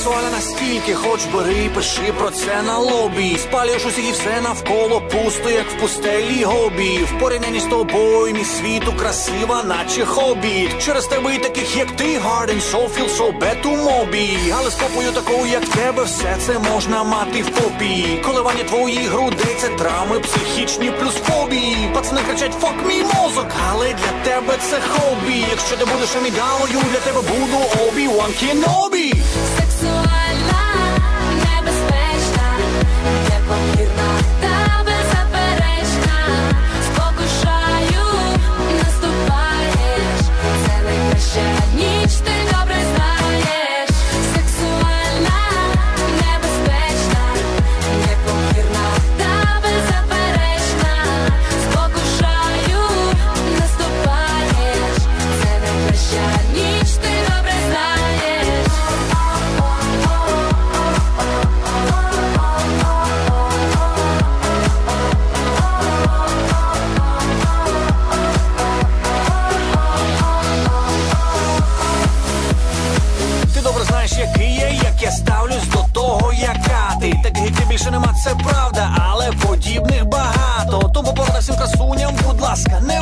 сексуальна настільки, хоч бери, пиши про це на лобі. Спалюєш усіх і все навколо пусто, як в пустелі гобі. В порівнянні з тобою мій світу красива, наче хобі. Через тебе і таких, як ти, hard and soul, feel so bad to мобі. Але з попою такою, як тебе, все це можна мати в попі. Коливання твоїх грудей, це травми психічні плюс фобії. Пацани кричать, fuck мій мозок, але для тебе це хобі. Якщо ти будеш амідалою, для тебе буду Obi-Wan Kenobi. Сексуальна, небезпечна, непомірна та беззаперечна. Спокушаю, наступаєш, це найкраща ніч, ти добре знаєш. Сексуальна, небезпечна, непомірна та беззаперечна. Спокушаю, наступаєш, це найкраща ніч, ти добре знаєш. Ти добре знаєш, який я, як я ставлюсь до того, яка ти. Таких як ти більше нема, це правда, але подібних багато. Тому порада всім красуням, будь ласка, не